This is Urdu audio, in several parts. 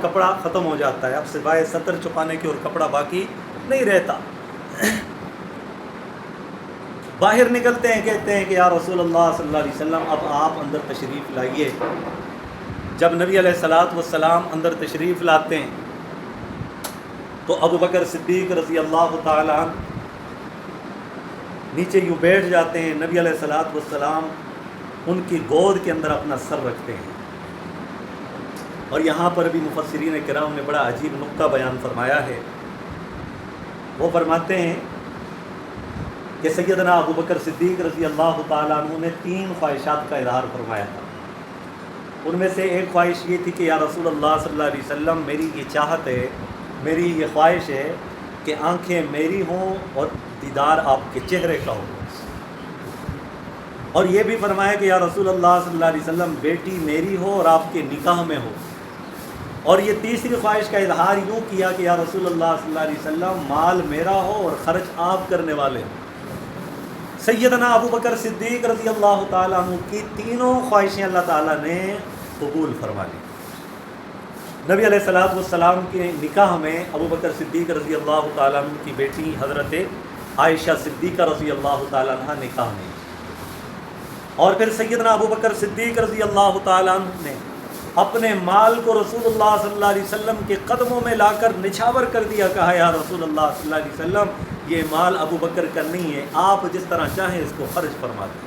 کپڑا ختم ہو جاتا ہے، اب سوائے سطر چھپانے کے اور کپڑا باقی نہیں رہتا۔ باہر نکلتے ہیں، کہتے ہیں کہ یا رسول اللہ صلی اللہ علیہ وسلم اب آپ اندر تشریف لائیے۔ جب نبی علیہ الصلاۃ والسلام اندر تشریف لاتے ہیں تو ابو بکر صدیق رضی اللہ تعالیٰ عنہ نیچے یوں بیٹھ جاتے ہیں، نبی علیہ الصلاۃ والسلام ان کی گود کے اندر اپنا سر رکھتے ہیں۔ اور یہاں پر بھی مفسرین کرام نے بڑا عجیب نقطہ بیان فرمایا ہے۔ وہ فرماتے ہیں کہ سیدنا ابو بکر صدیق رضی اللہ تعالیٰ عنہ نے 3 خواہشات کا اظہار فرمایا تھا۔ ان میں سے ایک خواہش یہ تھی کہ یا رسول اللہ صلی اللہ علیہ وسلم میری یہ چاہت ہے، میری یہ خواہش ہے کہ آنکھیں میری ہوں اور دیدار آپ کے چہرے کا ہو۔ اور یہ بھی فرمایا کہ یا رسول اللہ صلی اللہ علیہ وسلم بیٹی میری ہو اور آپ کے نکاح میں ہو۔ اور یہ تیسری خواہش کا اظہار یوں کیا کہ یا رسول اللہ صلی اللہ علیہ وسلم مال میرا ہو اور خرچ آپ کرنے والے ہوں۔ سیدنا ابو بکر صدیق رضی اللہ تعالیٰ عنہ کی تینوں خواہشیں اللہ تعالیٰ نے قبول فرما لی۔ نبی علیہ الصلاۃ والسلام کے نکاح میں ابو بکر صدیق رضی اللہ تعالیٰ عنہ کی بیٹی حضرت عائشہ صدیقہ رضی اللہ تعالیٰ عنہ نکاح میں، اور پھر سیدنا ابو بکر صدیق رضی اللہ تعالیٰ عنہ نے اپنے مال کو رسول اللہ صلی اللہ علیہ وسلم کے قدموں میں لا کر نچھاور کر دیا، کہا یا رسول اللہ صلی اللہ علیہ وسلم یہ مال ابو بکر کا نہیں ہے، آپ جس طرح چاہیں اس کو خرچ فرما دیں۔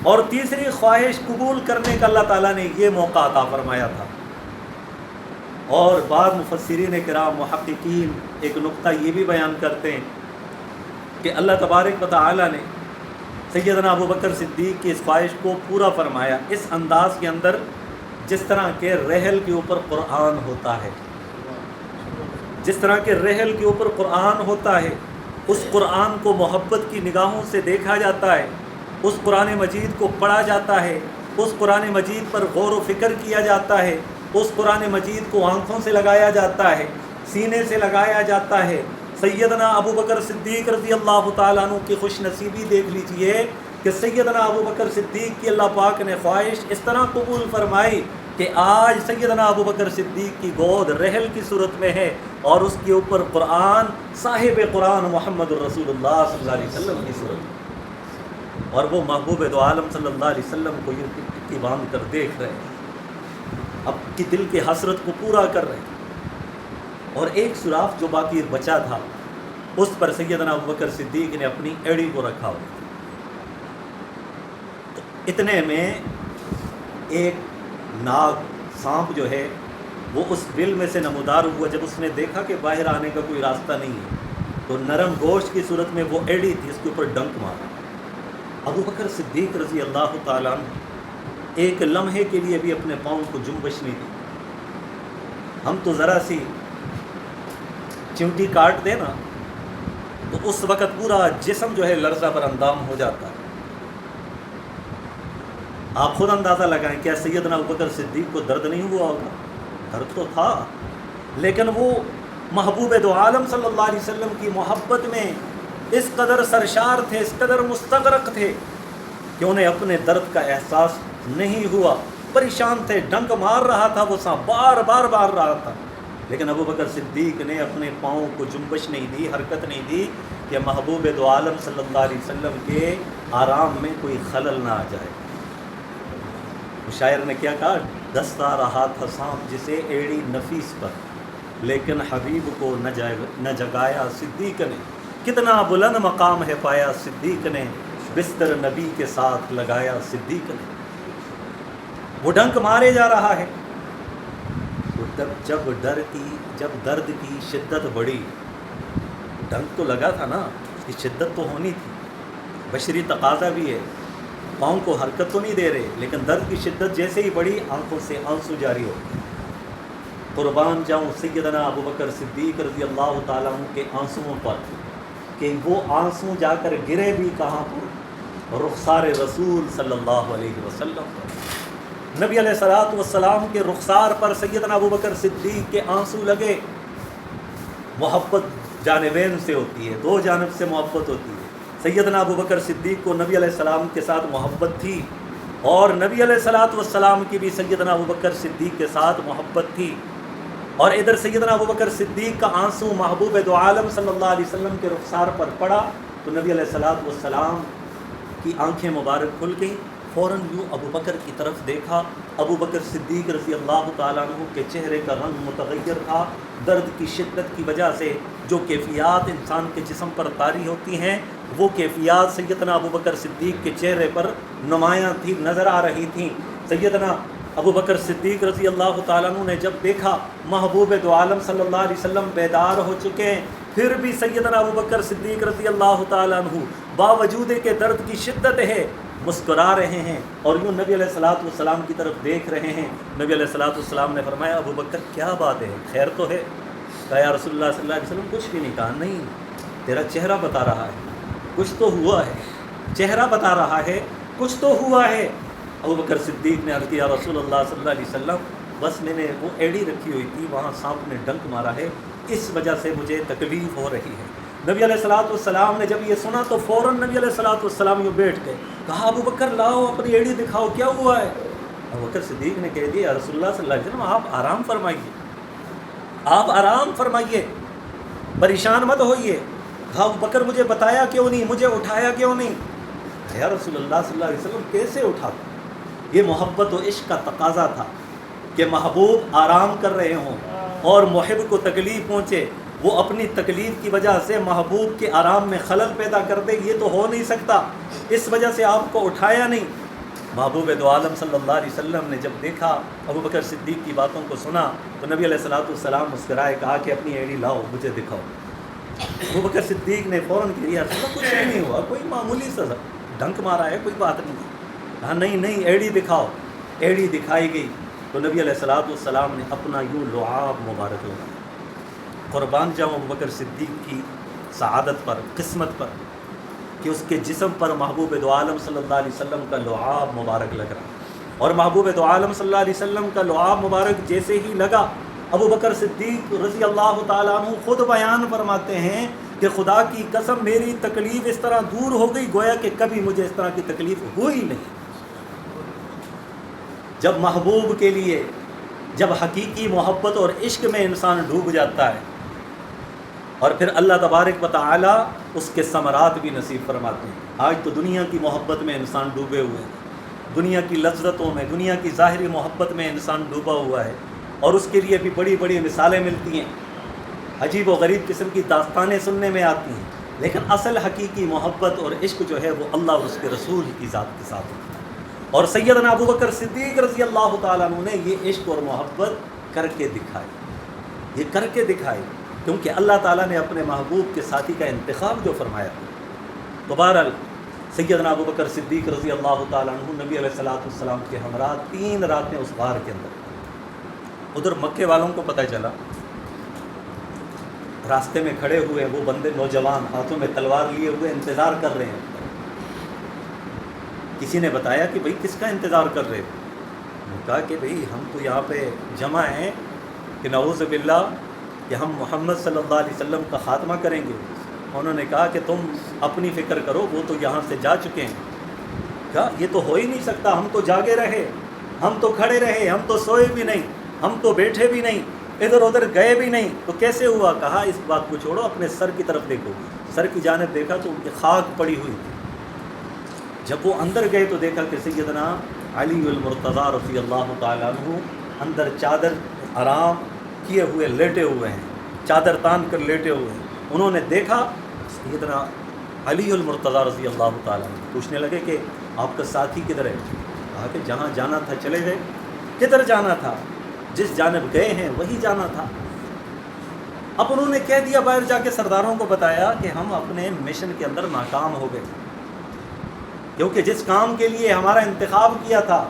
اور تیسری خواہش قبول کرنے کا اللہ تعالیٰ نے یہ موقع عطا فرمایا تھا۔ اور بعض مفسرین کرام محققین ایک نقطہ یہ بھی بیان کرتے ہیں کہ اللہ تبارک و تعالیٰ نے سیدنا ابو بکر صدیق کی اس خواہش کو پورا فرمایا اس انداز کے اندر جس طرح کہ رحل کے اوپر قرآن ہوتا ہے، جس طرح کہ رحل کے اوپر قرآن ہوتا ہے، اس قرآن کو محبت کی نگاہوں سے دیکھا جاتا ہے، اس قرآن مجید کو پڑھا جاتا ہے، اس قرآن مجید پر غور و فکر کیا جاتا ہے، اس قرآن مجید کو آنکھوں سے لگایا جاتا ہے، سینے سے لگایا جاتا ہے۔ سیدنا ابو بکر صدیق رضی اللہ تعالیٰ عنہ کی خوش نصیبی دیکھ لیجئے کہ سیدنا ابو بکر صدیق کی اللہ پاک نے خواہش اس طرح قبول فرمائی کہ آج سیدنا ابو بکر صدیق کی گود رحل کی صورت میں ہے اور اس کے اوپر قرآن صاحب قرآن محمد الرسول اللہ صلی اللہ علیہ وسلم کی صورت میں، اور وہ محبوب دو عالم صلی اللہ علیہ وسلم کو یہ ٹکی باندھ کر دیکھ رہے ہیں، اب کی دل کی حسرت کو پورا کر رہے ہیں۔ اور ایک سوراخ جو باقی بچا تھا اس پر سیدنا ابو بکر صدیق نے اپنی ایڑی کو رکھا ہوا، تو اتنے میں ایک ناگ سانپ جو ہے وہ اس بل میں سے نمودار ہوا۔ جب اس نے دیکھا کہ باہر آنے کا کوئی راستہ نہیں ہے تو نرم گوشت کی صورت میں وہ ایڑی تھی، اس کے اوپر ڈنک مارا۔ ابو بکر صدیق رضی اللہ تعالیٰ عنہ ایک لمحے کے لیے بھی اپنے پاؤں کو جنبش نہیں دی۔ ہم تو ذرا سی چمٹی کاٹ دیں نا تو اس وقت پورا جسم جو ہے لرزہ پر اندام ہو جاتا ہے۔ آپ خود اندازہ لگائیں، کیا سیدنا ابو بکر صدیق کو درد نہیں ہوا ہوگا؟ درد تو تھا، لیکن وہ محبوب دو عالم صلی اللہ علیہ وسلم کی محبت میں اس قدر سرشار تھے، اس قدر مستغرق تھے کہ انہیں اپنے درد کا احساس نہیں ہوا۔ پریشان تھے، ڈنک مار رہا تھا وہ سانپ، بار بار مار رہا تھا، لیکن ابو بکر صدیق نے اپنے پاؤں کو جنبش نہیں دی، حرکت نہیں دی کہ محبوب دو عالم صلی اللہ علیہ وسلم کے آرام میں کوئی خلل نہ آ جائے۔ شاعر نے کیا کہا، دستہ رہا تھا سانپ جسے ایڑی نفیس پر، لیکن حبیب کو نہ جگایا صدیق نے، کتنا بلند مقام ہے پایا صدیق نے، بستر نبی کے ساتھ لگایا صدیق نے۔ وہ ڈنک مارے جا رہا ہے، جب درد کی شدت بڑھی، ڈنک تو لگا تھا نا، اس کی شدت تو ہونی تھی، بشری تقاضا بھی ہے، پاؤں کو حرکت تو نہیں دے رہے، لیکن درد کی شدت جیسے ہی بڑھی آنکھوں سے آنسو جاری ہو گئے۔ قربان جاؤں سیدنا ابو بکر صدیق رضی اللہ تعالیٰ عنہ کے آنسوؤں پر کہ وہ آنسو جا کر گرے بھی کہاں پر؟ رخسار رسول صلی اللہ علیہ وسلم پر۔ نبی علیہ الصلاۃ والسلام کے رخسار پر سیدنا ابو بکر صدیق کے آنسو لگے۔ محبت جانبین سے ہوتی ہے، دو جانب سے محبت ہوتی ہے۔ سیدنا ابو بکر صدیق کو نبی علیہ السلام کے ساتھ محبت تھی، اور نبی علیہ الصلاۃ والسلام کی بھی سیدنا ابو بکر صدیق کے ساتھ محبت تھی۔ اور ادھر سیدنا ابوبکر صدیق کا آنسو محبوب دو عالم صلی اللہ علیہ وسلم کے رخسار پر پڑا تو نبی علیہ الصلوۃ والسلام کی آنکھیں مبارک کھل گئیں، فوراً یوں ابوبکر کی طرف دیکھا، ابوبکر صدیق رضی اللہ تعالیٰ عنہ کے چہرے کا رنگ متغیر تھا، درد کی شدت کی وجہ سے جو کیفیات انسان کے جسم پر طاری ہوتی ہیں وہ کیفیات سیدنا ابوبکر صدیق کے چہرے پر نمایاں تھی، نظر آ رہی تھیں۔ سیدنا ابوبکر صدیق رضی اللہ تعالیٰ عنہ نے جب دیکھا محبوب دو عالم صلی اللہ علیہ وسلم بیدار ہو چکے ہیں، پھر بھی سیدنا ابوبکر صدیق رضی اللہ تعالیٰ عنہ باوجود کہ درد کی شدت ہے مسکرا رہے ہیں اور یوں نبی علیہ الصلوۃ والسلام کی طرف دیکھ رہے ہیں۔ نبی علیہ الصلوۃ والسلام نے فرمایا ابوبکر کیا بات ہے، خیر تو ہے؟ کہا یا رسول اللہ صلی اللہ علیہ وسلم کچھ بھی نہیں۔ کہا نہیں، تیرا چہرہ بتا رہا ہے کچھ تو ہوا ہے، چہرہ بتا رہا ہے کچھ تو ہوا ہے۔ ابوبکر صدیق نے عرض کیا یا رسول اللہ صلی اللہ علیہ وسلم بس میں نے وہ ایڑی رکھی ہوئی تھی، وہاں سانپ نے ڈنک مارا ہے، اس وجہ سے مجھے تکلیف ہو رہی ہے۔ نبی علیہ الصلوۃ والسلام نے جب یہ سنا تو فوراً نبی علیہ الصلوۃ والسلام یوں بیٹھ گئے، کہا ابوبکر لاؤ اپنی ایڑی دکھاؤ کیا ہوا ہے۔ ابوبکر صدیق نے کہہ دیا یا رسول اللہ صلی اللہ علیہ وسلم آپ آرام فرمائیے، آپ آرام فرمائیے، پریشان مت ہوئیے۔ کہا ابوبکر مجھے بتایا کیوں نہیں، مجھے اٹھایا کیوں نہیں؟ یا رسول اللہ صلی اللہ علیہ وسلم کیسے اٹھاتا؟ یہ محبت و عشق کا تقاضا تھا کہ محبوب آرام کر رہے ہوں اور محب کو تکلیف پہنچے، وہ اپنی تکلیف کی وجہ سے محبوب کے آرام میں خلل پیدا کر دے، یہ تو ہو نہیں سکتا، اس وجہ سے آپ کو اٹھایا نہیں۔ محبوب دو عالم صلی اللہ علیہ وسلم نے جب دیکھا ابوبکر صدیق کی باتوں کو سنا تو نبی علیہ الصلوۃ والسلام مسکرائے، کہا کہ اپنی ایڑی لاؤ مجھے دکھاؤ۔ ابوبکر صدیق نے فوراً کہہ دیا کچھ بھی نہیں ہوا، کوئی معمولی سا ڈنک مارا ہے، کوئی بات نہیں۔ کہا نہیں نہیں ایڑی دکھاؤ۔ ایڑی دکھائی گئی تو نبی علیہ الصلوۃ والسلام نے اپنا یوں لعاب مبارک لگایا۔ قربان جاؤں ابوبکر صدیق کی سعادت پر، قسمت پر کہ اس کے جسم پر محبوب دو عالم صلی اللہ علیہ وسلم کا لعاب مبارک لگ رہا، اور محبوب دو عالم صلی اللہ علیہ وسلم کا لعاب مبارک جیسے ہی لگا، ابوبکر صدیق رضی اللہ تعالیٰ عنہ خود بیان فرماتے ہیں کہ خدا کی قسم میری تکلیف اس طرح دور ہو گئی گویا کہ کبھی مجھے اس طرح کی تکلیف ہوئی نہیں۔ جب محبوب کے لیے، جب حقیقی محبت اور عشق میں انسان ڈوب جاتا ہے اور پھر اللہ تبارک و تعالی اس کے ثمرات بھی نصیب فرماتے ہیں۔ آج تو دنیا کی محبت میں انسان ڈوبے ہوئے ہیں، دنیا کی لذتوں میں، دنیا کی ظاہری محبت میں انسان ڈوبا ہوا ہے، اور اس کے لیے بھی بڑی بڑی مثالیں ملتی ہیں، عجیب و غریب قسم کی داستانیں سننے میں آتی ہیں، لیکن اصل حقیقی محبت اور عشق جو ہے وہ اللہ اور اس کے رسول کی ذات کے ساتھ ہوتا ہے۔ اور سیدنا ابوبکر صدیق رضی اللہ تعالیٰ عنہ نے یہ عشق اور محبت کر کے دکھائی، یہ کر کے دکھائی، کیونکہ اللہ تعالیٰ نے اپنے محبوب کے ساتھی کا انتخاب جو فرمایا تھا۔ تو بہرحال سیدنا ابوبکر صدیق رضی اللہ تعالیٰ عنہ نبی علیہ الصلوۃ والسلام کے ہمراہ 3 راتیں اس غار کے اندر۔ ادھر مکے والوں کو پتہ چلا، راستے میں کھڑے ہوئے وہ بندے نوجوان ہاتھوں میں تلوار لیے ہوئے انتظار کر رہے ہیں۔ کسی نے بتایا کہ بھئی کس کا انتظار کر رہے ہو؟ انہوں نے کہا کہ بھئی ہم تو یہاں پہ جمع ہیں کہ نعوذ باللہ کہ ہم محمد صلی اللہ علیہ وسلم کا خاتمہ کریں گے۔ انہوں نے کہا کہ تم اپنی فکر کرو، وہ تو یہاں سے جا چکے ہیں۔ کہا یہ تو ہو ہی نہیں سکتا، ہم تو جاگے رہے، ہم تو کھڑے رہے، ہم تو سوئے بھی نہیں، ہم تو بیٹھے بھی نہیں، ادھر ادھر گئے بھی نہیں، تو کیسے ہوا؟ کہا اس بات کو چھوڑو، اپنے سر کی طرف دیکھو۔ سر کی جانب دیکھا تو ان کی خاک پڑی ہوئی تھی۔ جب وہ اندر گئے تو دیکھا کہ سیدنا علی المرتضیٰ رضی اللہ تعالیٰ عنہ اندر چادر آرام کیے ہوئے لیٹے ہوئے ہیں، چادر تان کر لیٹے ہوئے ہیں۔ انہوں نے دیکھا سیدنا علی المرتضیٰ رضی اللہ تعالیٰ عنہ، پوچھنے لگے کہ آپ کا ساتھی کدھر ہے؟ کہا کہ جہاں جانا تھا چلے گئے۔ کدھر جانا تھا؟ جس جانب گئے ہیں وہی جانا تھا۔ اب انہوں نے کہہ دیا، باہر جا کے سرداروں کو بتایا کہ ہم اپنے مشن کے اندر ناکام ہو گئے، کیونکہ جس کام کے لیے ہمارا انتخاب کیا تھا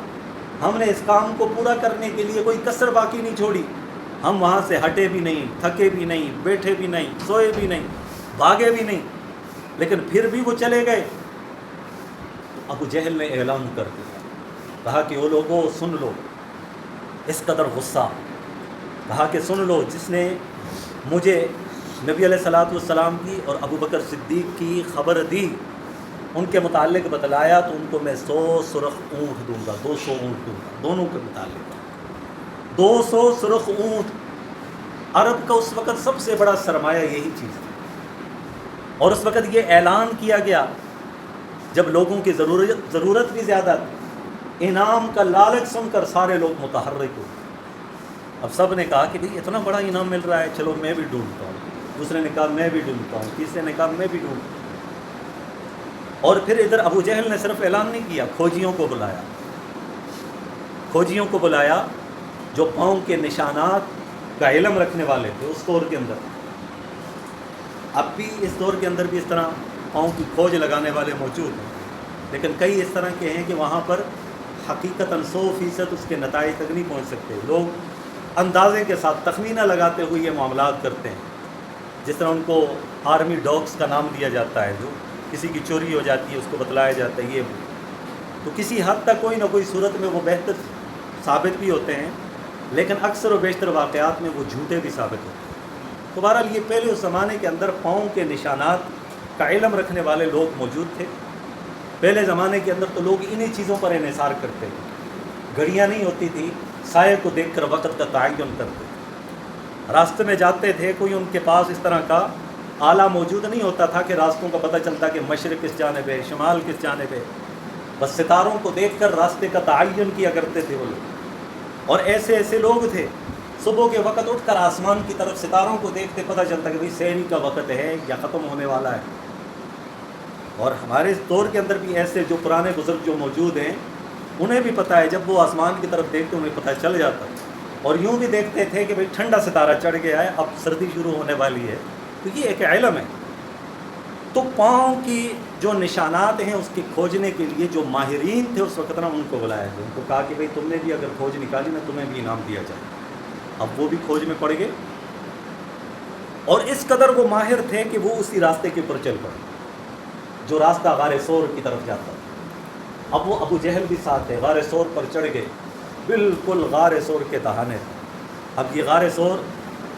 ہم نے اس کام کو پورا کرنے کے لیے کوئی کسر باقی نہیں چھوڑی۔ ہم وہاں سے ہٹے بھی نہیں، تھکے بھی نہیں، بیٹھے بھی نہیں، سوئے بھی نہیں، بھاگے بھی نہیں، لیکن پھر بھی وہ چلے گئے۔ ابو جہل نے اعلان کر دیا، کہا کہ وہ لوگوں سن لو، اس قدر غصہ، کہا کہ سن لو، جس نے مجھے نبی علیہ الصلوۃ والسلام کی اور ابوبکر صدیق کی خبر دی، ان کے متعلق بتلایا تو ان کو میں 100 سرخ اونٹ دوں گا، 200 اونٹ دوں گا، دونوں کے متعلق 200 سرخ اونٹ۔ عرب کا اس وقت سب سے بڑا سرمایہ یہی چیز تھی، اور اس وقت یہ اعلان کیا گیا جب لوگوں کی ضرورت بھی زیادہ تھی، انعام کا لالچ سن کر سارے لوگ متحرک ہوئے۔ اب سب نے کہا کہ بھئی اتنا بڑا انعام مل رہا ہے، چلو میں بھی ڈھونڈتا ہوں، دوسرے نے کہا میں بھی ڈھونڈتا ہوں، تیسرے نے کہا میں بھی ڈھونڈتا ہوں۔ اور پھر ادھر ابو جہل نے صرف اعلان نہیں کیا، کھوجیوں کو بلایا، کھوجیوں کو بلایا جو پاؤں کے نشانات کا علم رکھنے والے تھے اس دور کے اندر۔ اب بھی اس دور کے اندر بھی اس طرح پاؤں کی کھوج لگانے والے موجود ہیں، لیکن کئی اس طرح کے ہیں کہ وہاں پر حقیقتاً 100% اس کے نتائج تک نہیں پہنچ سکتے۔ لوگ اندازے کے ساتھ تخمینہ لگاتے ہوئے یہ معاملات کرتے ہیں، جس طرح ان کو آرمی ڈاگس کا نام دیا جاتا ہے، جو کسی کی چوری ہو جاتی ہے اس کو بتلایا جاتا ہے یہ وہ، تو کسی حد تک کوئی نہ کوئی صورت میں وہ بہتر ثابت بھی ہوتے ہیں، لیکن اکثر و بیشتر واقعات میں وہ جھوٹے بھی ثابت ہوتے ہیں۔ تو بہرحال یہ پہلے اس زمانے کے اندر پاؤں کے نشانات کا علم رکھنے والے لوگ موجود تھے۔ پہلے زمانے کے اندر تو لوگ انہی چیزوں پر انحصار کرتے تھے، گھڑیاں نہیں ہوتی تھی، سائے کو دیکھ کر وقت کا تعین کرتے تھے، راستے میں جاتے تھے کوئی ان کے پاس اس طرح کا آلہ موجود نہیں ہوتا تھا کہ راستوں کا پتہ چلتا کہ مشرق کس جانب ہے، شمال کس جانب ہے، بس ستاروں کو دیکھ کر راستے کا تعین کیا کرتے تھے وہ لوگ۔ اور ایسے ایسے لوگ تھے صبح کے وقت اٹھ کر آسمان کی طرف ستاروں کو دیکھتے پتہ چلتا کہ بھئی سحری کا وقت ہے یا ختم ہونے والا ہے۔ اور ہمارے اس دور کے اندر بھی ایسے جو پرانے بزرگ جو موجود ہیں انہیں بھی پتہ ہے، جب وہ آسمان کی طرف دیکھتے انہیں پتہ چل جاتا، اور یوں بھی دیکھتے تھے کہ بھئی ٹھنڈا ستارہ چڑھ گیا ہے، اب سردی شروع ہونے والی ہے۔ تو یہ ایک علم ہے۔ تو پاؤں کی جو نشانات ہیں اس کے کھوجنے کے لیے جو ماہرین تھے اس وقت نا ان کو بلایا گیا، ان کو کہا کہ بھئی تم نے بھی اگر کھوج نکالی نا تمہیں بھی انعام دیا جائے۔ اب وہ بھی کھوج میں پڑ گئے، اور اس قدر وہ ماہر تھے کہ وہ اسی راستے کے اوپر چل پڑے جو راستہ غار ثور کی طرف جاتا۔ اب وہ ابو جہل بھی ساتھ ہے، غار ثور پر چڑھ گئے، بالکل غار ثور کے دہانے۔ اب یہ غار ثور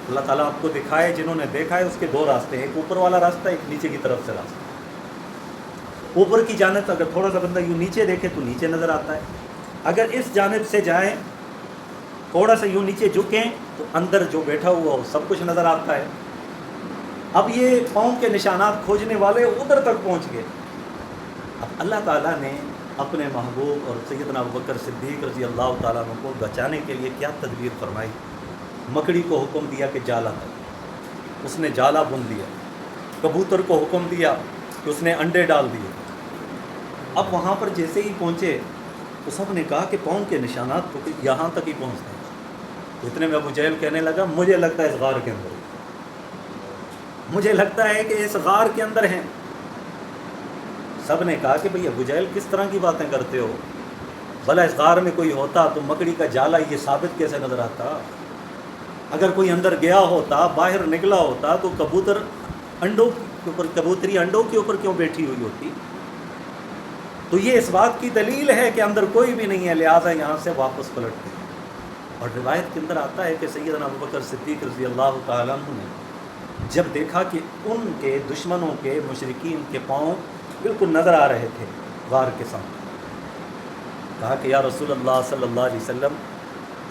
اللہ تعالیٰ آپ کو دکھائے، جنہوں نے دیکھا ہے اس کے دو راستے ہیں، ایک اوپر والا راستہ، ایک نیچے کی طرف سے راستہ۔ اوپر کی جانب اگر تھوڑا سا بندہ یوں نیچے دیکھے تو نیچے نظر آتا ہے، اگر اس جانب سے جائیں تھوڑا سا یوں نیچے جھکیں تو اندر جو بیٹھا ہوا وہ سب کچھ نظر آتا ہے۔ اب یہ پاؤں کے نشانات کھوجنے والے ادھر تک پہنچ گئے۔ اب اللہ تعالیٰ نے اپنے محبوب اور سیدنا ابوبکر صدیق رضی اللہ تعالیٰ عنہ کو بچانے کے لیے کیا تدبیر فرمائی؟ مکڑی کو حکم دیا کہ جالا کر، اس نے جالا بن دیا۔ کبوتر کو حکم دیا کہ اس نے انڈے ڈال دیے۔ اب وہاں پر جیسے ہی پہنچے تو سب نے کہا کہ پاؤں کے نشانات تو یہاں تک ہی پہنچتے ہیں۔ تو اتنے میں ابو جہل کہنے لگا مجھے لگتا ہے اس غار کے اندر، مجھے لگتا ہے کہ اس غار کے اندر ہیں۔ سب نے کہا کہ بھئی ابو جہل کس طرح کی باتیں کرتے ہو، بھلا اس غار میں کوئی ہوتا تو مکڑی کا جالا یہ ثابت کیسے نظر آتا؟ اگر کوئی اندر گیا ہوتا، باہر نکلا ہوتا تو کبوتر انڈوں کے اوپر، کبوتری انڈوں کے اوپر کیوں بیٹھی ہوئی ہوتی؟ تو یہ اس بات کی دلیل ہے کہ اندر کوئی بھی نہیں ہے، لہٰذا یہاں سے واپس پلٹتے ہیں۔ اور روایت کے اندر آتا ہے کہ سیدنا ابوبکر صدیق رضی اللہ تعالیٰ عنہ نے جب دیکھا کہ ان کے دشمنوں کے، مشرکین کے پاؤں بالکل نظر آ رہے تھے غار کے سامنے، کہا کہ یا رسول اللہ صلی اللہ علیہ وسلم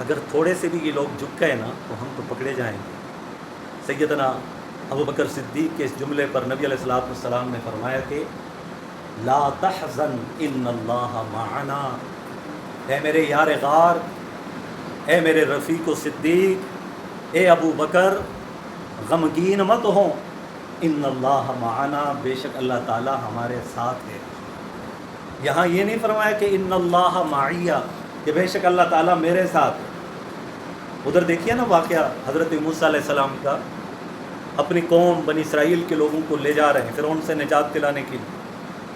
اگر تھوڑے سے بھی یہ لوگ جھک گئے نا تو ہم تو پکڑے جائیں گے۔ سیدنا ابوبکر صدیق کے اس جملے پر نبی علیہ الصلوۃ والسلام نے فرمایا کہ لا تحزن ان اللہ معنا، اے میرے یار غار، اے میرے رفیق و صدیق، اے ابو بکر غمگین مت ہوں، ان اللہ معنا، بے شک اللہ تعالیٰ ہمارے ساتھ ہے۔ یہاں یہ نہیں فرمایا کہ ان اللہ معیہ، کہ بے شک اللہ تعالیٰ میرے ساتھ ہے۔ ادھر دیکھیے نا واقعہ حضرت موسیٰ علیہ السلام کا، اپنی قوم بنی اسرائیل کے لوگوں کو لے جا رہے ہیں فرعون سے نجات دلانے کے لیے۔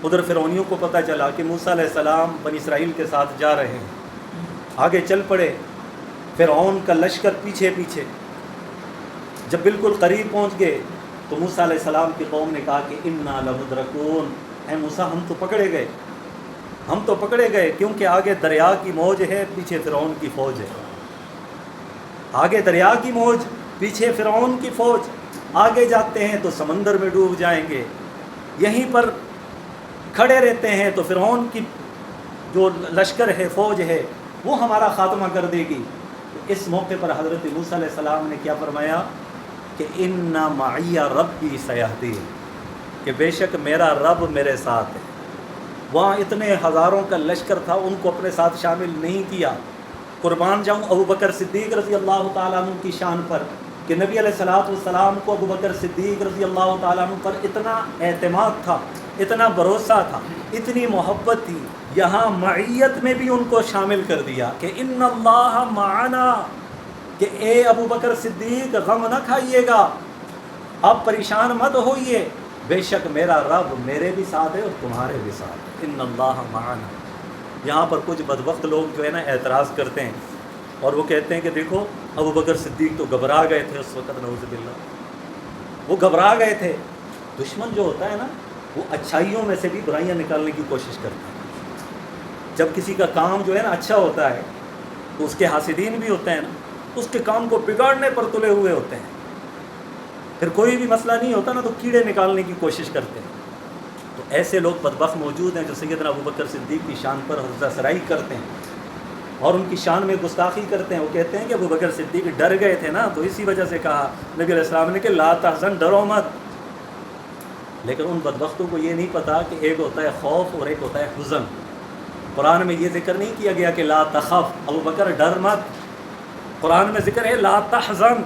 ادھر فرعونیوں کو پتہ چلا کہ موسیٰ علیہ السلام بنی اسرائیل کے ساتھ جا رہے ہیں، آگے چل پڑے، فرعون کا لشکر پیچھے پیچھے۔ جب بالکل قریب پہنچ گئے تو موسیٰ علیہ السلام کی قوم نے کہا کہ انا لمدرکون، اے موسیٰ ہم تو پکڑے گئے، ہم تو پکڑے گئے، کیونکہ آگے دریا کی موج ہے، پیچھے فرعون کی فوج ہے۔ آگے دریا کی موج، پیچھے فرعون کی فوج، آگے جاتے ہیں تو سمندر میں ڈوب جائیں گے، یہیں پر کھڑے رہتے ہیں تو فرعون کی جو لشکر ہے، فوج ہے، وہ ہمارا خاتمہ کر دے گی۔ تو اس موقع پر حضرت موسیٰ علیہ السلام نے کیا فرمایا کہ ان معی ربی سیہدین، کہ بے شک میرا رب میرے ساتھ ہے۔ وہاں اتنے ہزاروں کا لشکر تھا، ان کو اپنے ساتھ شامل نہیں کیا۔ قربان جاؤں ابو بکر صدیق رضی اللہ تعالیٰ عنہ کی شان پر کہ نبی علیہ السلام کو ابو بکر صدیق رضی اللہ تعالیٰ عنہ پر اتنا اعتماد تھا، اتنا بھروسہ تھا، اتنی محبت تھی، یہاں معیت میں بھی ان کو شامل کر دیا کہ ان اللہ معنا، کہ اے ابو بکر صدیق غم نہ کھائیے گا، اب پریشان مت ہوئیے، بے شک میرا رب میرے بھی ساتھ ہے اور تمہارے بھی ساتھ ہے، ان اللہ معنا۔ یہاں پر کچھ بدبخت لوگ جو ہے نا اعتراض کرتے ہیں اور وہ کہتے ہیں کہ دیکھو ابو بکر صدیق تو گھبرا گئے تھے اس وقت، نعوذ باللہ، وہ گھبرا گئے تھے۔ دشمن جو ہوتا ہے نا وہ اچھائیوں میں سے بھی برائیاں نکالنے کی کوشش کرتا ہے۔ جب کسی کا کام جو ہے نا اچھا ہوتا ہے تو اس کے حاسدین بھی ہوتے ہیں نا، اس کے کام کو بگاڑنے پر تلے ہوئے ہوتے ہیں۔ پھر کوئی بھی مسئلہ نہیں ہوتا نا تو کیڑے نکالنے کی کوشش کرتے ہیں۔ تو ایسے لوگ بدبخت موجود ہیں جو سیدنا ابو بکر صدیق کی شان پر حضرت سرائی کرتے ہیں اور ان کی شان میں گستاخی کرتے ہیں۔ وہ کہتے ہیں کہ ابو بکر صدیق ڈر گئے تھے نا تو اسی وجہ سے کہا نبی علیہ السلام نے کہ لا تحزن، ڈرو مت۔ لیکن ان بدبختوں کو یہ نہیں پتا کہ ایک ہوتا ہے خوف اور ایک ہوتا ہے حزن۔ قرآن میں یہ ذکر نہیں کیا گیا کہ لا تخف، ابو بکر ڈر مت، قرآن میں ذکر ہے لا تحزن،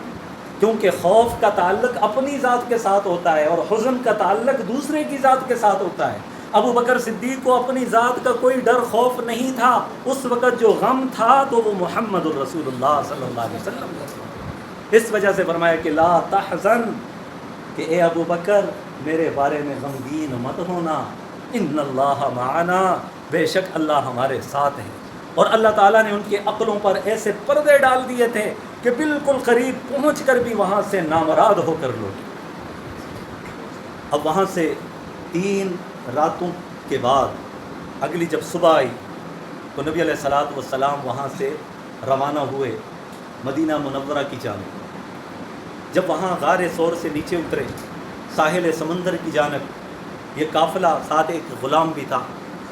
کیونکہ خوف کا تعلق اپنی ذات کے ساتھ ہوتا ہے اور حزن کا تعلق دوسرے کی ذات کے ساتھ ہوتا ہے۔ ابو بکر صدیق کو اپنی ذات کا کوئی ڈر خوف نہیں تھا، اس وقت جو غم تھا تو وہ محمد الرسول اللہ صلی اللہ علیہ وسلم کا۔ اس وجہ سے فرمایا کہ لا تحزن، کہ اے ابو بکر میرے بارے میں غمگین مت ہونا، ان اللہ معنا، بے شک اللہ ہمارے ساتھ ہے۔ اور اللہ تعالیٰ نے ان کی عقلوں پر ایسے پردے ڈال دیے تھے کہ بالکل قریب پہنچ کر بھی وہاں سے نامراد ہو کر لوٹے۔ اب وہاں سے 3 راتوں کے بعد اگلی جب صبح آئی تو نبی علیہ السلام وہاں سے روانہ ہوئے مدینہ منورہ کی جانب۔ جب وہاں غار ثور سے نیچے اترے ساحل سمندر کی جانب، یہ قافلہ ساتھ ایک غلام بھی تھا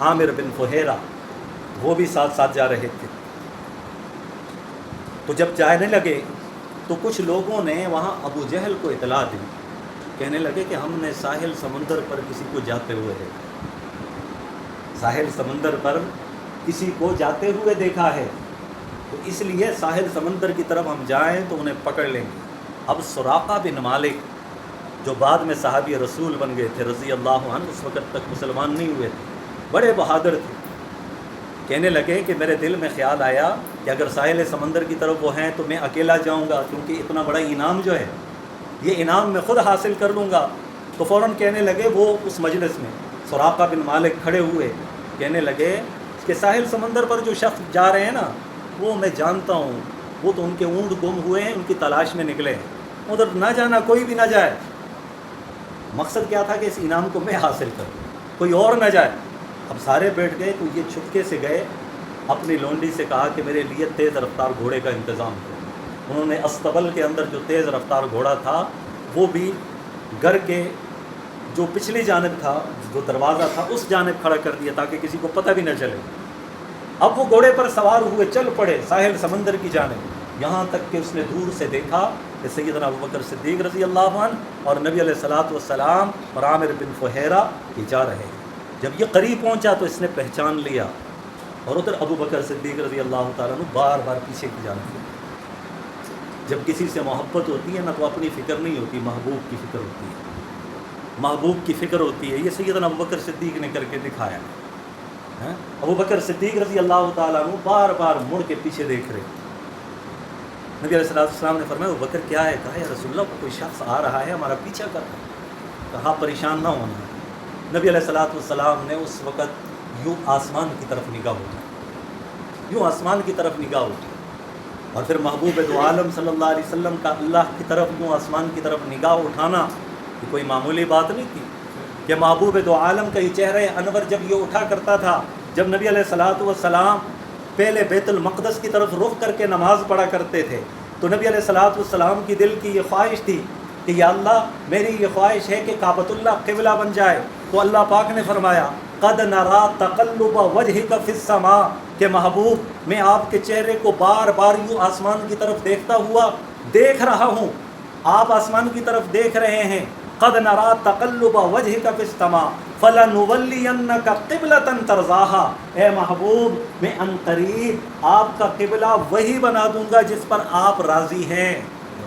عامر بن فہیرہ، وہ بھی ساتھ ساتھ جا رہے تھے۔ تو جب جانے لگے تو کچھ لوگوں نے وہاں ابو جہل کو اطلاع دی، کہنے لگے کہ ہم نے ساحل سمندر پر کسی کو جاتے ہوئے دیکھا، ساحل سمندر پر کسی کو جاتے ہوئے دیکھا ہے، تو اس لیے ساحل سمندر کی طرف ہم جائیں تو انہیں پکڑ لیں گے۔ اب سراقہ بن مالک جو بعد میں صحابی رسول بن گئے تھے رضی اللہ عنہ، اس وقت تک مسلمان نہیں ہوئے تھے، بڑے بہادر تھے، کہنے لگے کہ میرے دل میں خیال آیا کہ اگر ساحل سمندر کی طرف وہ ہیں تو میں اکیلا جاؤں گا، کیونکہ اتنا بڑا انعام جو ہے یہ انعام میں خود حاصل کر لوں گا۔ تو فوراً کہنے لگے، وہ اس مجلس میں سراقہ بن مالک کھڑے ہوئے، کہنے لگے کہ ساحل سمندر پر جو شخص جا رہے ہیں نا وہ میں جانتا ہوں، وہ تو ان کے اونٹ گم ہوئے ہیں، ان کی تلاش میں نکلے ہیں، ادھر نہ جانا، کوئی بھی نہ جائے۔ مقصد کیا تھا کہ اس انعام کو میں حاصل کروں، کوئی اور نہ جائے۔ اب سارے بیٹھ گئے تو یہ چھپکے سے گئے، اپنی لونڈی سے کہا کہ میرے لیے تیز رفتار گھوڑے کا انتظام کرو۔ انہوں نے استبل کے اندر جو تیز رفتار گھوڑا تھا وہ بھی گھر کے جو پچھلی جانب تھا، جو دروازہ تھا اس جانب کھڑا کر دیا تاکہ کسی کو پتہ بھی نہ چلے۔ اب وہ گھوڑے پر سوار ہوئے چل پڑے ساحل سمندر کی جانب، یہاں تک کہ اس نے دور سے دیکھا کہ سیدنا ابو بکر صدیق رضی اللہ عنہ اور نبی علیہ السلام اور عامر بن فہیرہ یہ جا رہے ہیں۔ جب یہ قریب پہنچا تو اس نے پہچان لیا، اور ادھر ابو بکر صدیق رضی اللہ تعالیٰ عنہ بار بار پیچھے کی جانب گئے۔ جب کسی سے محبت ہوتی ہے نا تو اپنی فکر نہیں ہوتی، محبوب کی فکر ہوتی ہے، محبوب کی فکر ہوتی ہے۔ یہ سیدنا ابو بکر صدیق نے کر کے دکھایا۔ ابو بکر صدیق رضی اللہ تعالیٰ عنہ بار بار مڑ کے پیچھے دیکھ رہے۔ نبی علیہ السلام نے فرمایا ابو بکر کیا ہے؟ کہا یا رسول اللہ کوئی شخص آ رہا ہے ہمارا پیچھا کر رہا ہے۔ کہا پریشان نہ ہونا۔ نبی علیہ السلام نے اس وقت یوں آسمان کی طرف نگاہ اٹھائی، یوں آسمان کی طرف نگاہ اٹھی، اور پھر محبوب دو عالم صلی اللہ علیہ وسلم کا اللہ کی طرف یوں آسمان کی طرف نگاہ اٹھانا یہ کوئی معمولی بات نہیں تھی کہ محبوب دو عالم کا یہ چہرہ انور جب یہ اٹھا کرتا تھا، جب نبی علیہ السلام پہلے بیت المقدس کی طرف رخ کر کے نماز پڑھا کرتے تھے تو نبی علیہ السلام کی دل کی یہ خواہش تھی کہ یا اللہ میری یہ خواہش ہے کہ کعبۃ اللہ قبلہ بن جائے۔ تو اللہ پاک نے فرمایا قد نرا تقلب وجهك فی السماء، کہ محبوب میں آپ کے چہرے کو بار بار یوں آسمان کی طرف دیکھتا ہوا دیکھ رہا ہوں، آپ آسمان کی طرف دیکھ رہے ہیں، قد نرا تقلب وجهك في السماء فلنولینک قبلۃ ترضاها، اے محبوب میں ان قریب آپ کا قبلہ وہی بنا دوں گا جس پر آپ راضی ہیں۔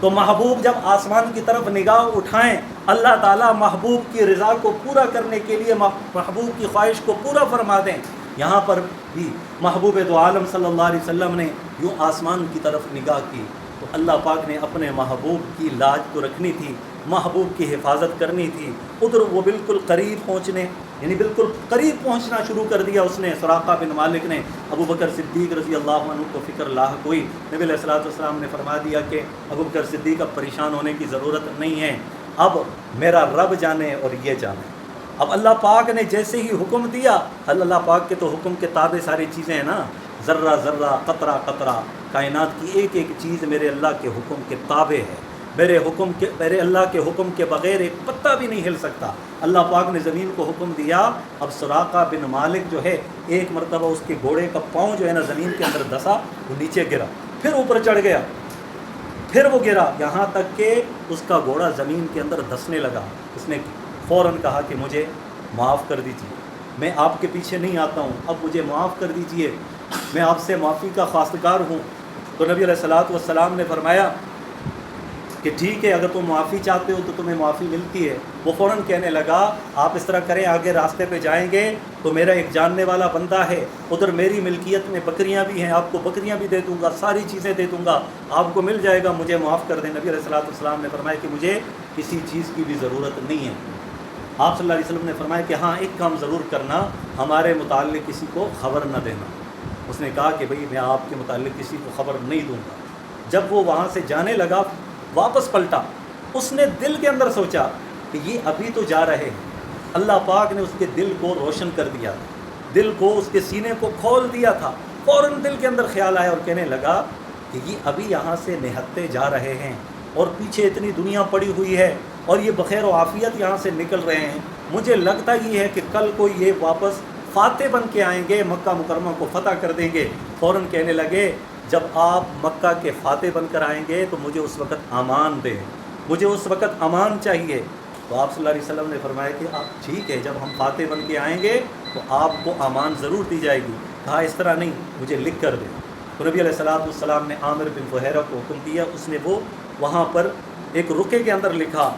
تو محبوب جب آسمان کی طرف نگاہ اٹھائیں، اللہ تعالیٰ محبوب کی رضا کو پورا کرنے کے لیے محبوب کی خواہش کو پورا فرما دیں۔ یہاں پر بھی محبوب دو عالم صلی اللہ علیہ وسلم نے یوں آسمان کی طرف نگاہ کی تو اللہ پاک نے اپنے محبوب کی لاج تو رکھنی تھی، محبوب کی حفاظت کرنی تھی، ادھر وہ بالکل قریب پہنچنے یعنی بالکل قریب پہنچنا شروع کر دیا اس نے۔ سراقہ بن مالک نے ابو بکر صدیق رضی اللہ عنہ کو فکر لاحق ہوئی، نبی علیہ الصلوۃ والسلام نے فرما دیا کہ ابو بکر صدیق اب پریشان ہونے کی ضرورت نہیں ہے، اب میرا رب جانے اور یہ جانے۔ اب اللہ پاک نے جیسے ہی حکم دیا، اللہ پاک کے تو حکم کے تابع ساری چیزیں ہیں نا، ذرہ ذرہ قطرہ قطرہ، کائنات کی ایک ایک چیز میرے اللہ کے حکم کے تابع ہے، میرے اللہ کے حکم کے بغیر ایک پتہ بھی نہیں ہل سکتا۔ اللہ پاک نے زمین کو حکم دیا، اب سراقہ بن مالک جو ہے ایک مرتبہ اس کے گھوڑے کا پاؤں جو ہے نا زمین کے اندر دھسا، وہ نیچے گرا، پھر اوپر چڑھ گیا، پھر وہ گرا، یہاں تک کہ اس کا گھوڑا زمین کے اندر دھسنے لگا۔ اس نے فوراً کہا کہ مجھے معاف کر دیجیے، میں آپ کے پیچھے نہیں آتا ہوں، اب مجھے معاف کر دیجیے، میں آپ سے معافی کا خواستگار ہوں۔ تو نبی علیہ الصلوۃ والسلام نے فرمایا کہ ٹھیک ہے، اگر تم معافی چاہتے ہو تو تمہیں معافی ملتی ہے۔ وہ فوراً کہنے لگا آپ اس طرح کریں، آگے راستے پہ جائیں گے تو میرا ایک جاننے والا بندہ ہے، ادھر میری ملکیت میں بکریاں بھی ہیں، آپ کو بکریاں بھی دے دوں گا، ساری چیزیں دے دوں گا، آپ کو مل جائے گا، مجھے معاف کر دیں۔ نبی علیہ الصلوۃ والسلام نے فرمایا کہ مجھے کسی چیز کی بھی ضرورت نہیں ہے۔ آپ صلی اللہ علیہ وسلم نے فرمایا کہ ہاں ایک کام ضرور کرنا، ہمارے متعلق کسی کو خبر نہ دینا۔ اس نے کہا کہ بھئی میں آپ کے متعلق کسی کو خبر نہیں دوں گا۔ جب وہ وہاں سے جانے لگا، واپس پلٹا، اس نے دل کے اندر سوچا کہ یہ ابھی تو جا رہے ہیں، اللہ پاک نے اس کے دل کو روشن کر دیا، دل کو، اس کے سینے کو کھول دیا تھا۔ فوراً دل کے اندر خیال آیا اور کہنے لگا کہ یہ ابھی یہاں سے نہتے جا رہے ہیں اور پیچھے اتنی دنیا پڑی ہوئی ہے اور یہ بخیر و عافیت یہاں سے نکل رہے ہیں، مجھے لگتا یہ ہے کہ کل کو یہ واپس فاتح بن کے آئیں گے، مکہ مکرمہ کو فتح کر دیں گے۔ فوراً کہنے لگے جب آپ مکہ کے فاتح بن کر آئیں گے تو مجھے اس وقت امان دیں، مجھے اس وقت امان چاہیے۔ تو آپ صلی اللہ علیہ وسلم نے فرمایا کہ آپ ٹھیک ہے، جب ہم فاتح بن کے آئیں گے تو آپ کو امان ضرور دی جائے گی۔ کہا اس طرح نہیں، مجھے لکھ کر دیں۔ تو نبی علیہ السلام نے عامر بن فہیرہ کو حکم دیا، اس نے وہ وہاں پر ایک رکے کے اندر لکھا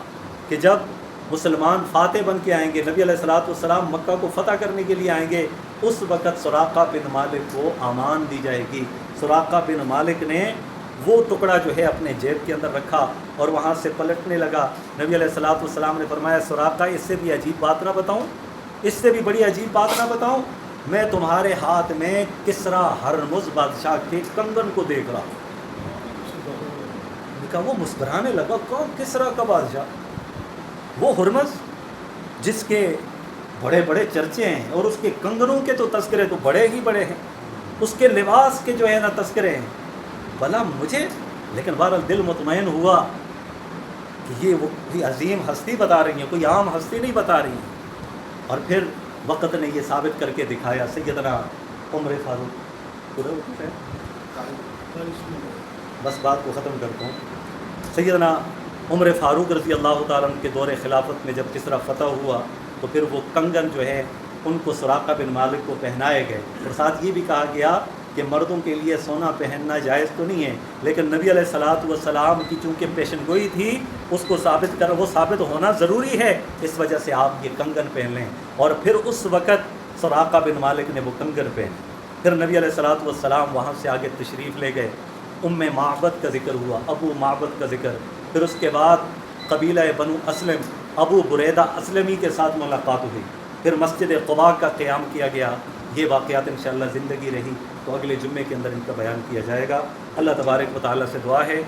کہ جب مسلمان فاتح بن کے آئیں گے، نبی علیہ السلام مکہ کو فتح کرنے کے لیے آئیں گے، اس وقت سراقہ بن مالک کو امان دی جائے گی۔ سراقہ بن مالک نے وہ ٹکڑا جو ہے اپنے جیب کے اندر رکھا اور وہاں سے پلٹنے لگا۔ نبی علیہ السلام نے فرمایا سراقہ اس سے بھی عجیب بات نہ بتاؤں، اس سے بھی بڑی عجیب بات نہ بتاؤں، میں تمہارے ہاتھ میں کسریٰ ہرمز بادشاہ کے کنگن کو دیکھ رہا ہوں۔ وہ مسکرانے لگا، کون کسریٰ کا بادشاہ؟ وہ ہرمز جس کے بڑے بڑے چرچے ہیں اور اس کے کنگنوں کے تو تذکرے تو بڑے ہی بڑے ہیں، اس کے لباس کے جو ہے نا تذکرے ہیں، بھلا مجھے، لیکن بہرحال دل مطمئن ہوا کہ یہ وہ کوئی عظیم ہستی بتا رہی ہیں، کوئی عام ہستی نہیں بتا رہی ہیں۔ اور پھر وقت نے یہ ثابت کر کے دکھایا، سیدنا عمر فاروق، بس بات کو ختم کرتا ہوں، سیدنا عمر فاروق رضی اللہ تعالیٰ عنہ کے دور خلافت میں جب کسریٰ فتح ہوا تو پھر وہ کنگن جو ہے ان کو سراقہ بن مالک کو پہنائے گئے، اور ساتھ یہ بھی کہا گیا کہ مردوں کے لیے سونا پہننا جائز تو نہیں ہے، لیکن نبی علیہ الصلوۃ والسلام کی چونکہ پیشن گوئی تھی، اس کو وہ ثابت ہونا ضروری ہے، اس وجہ سے آپ یہ کنگن پہن لیں۔ اور پھر اس وقت سراقہ بن مالک نے وہ کنگن پہنے، پھر نبی علیہ الصلوۃ والسلام وہاں سے آگے تشریف لے گئے، معبد کا ذکر ہوا، ابو معبد کا ذکر، پھر اس کے بعد قبیلہ بنو اسلم، ابو بریدہ اسلمی کے ساتھ ملاقات ہوئی، پھر مسجد قباء کا قیام کیا گیا۔ یہ واقعات انشاءاللہ زندگی رہی تو اگلے جمعے کے اندر ان کا بیان کیا جائے گا۔ اللہ تبارک و تعالیٰ سے دعا ہے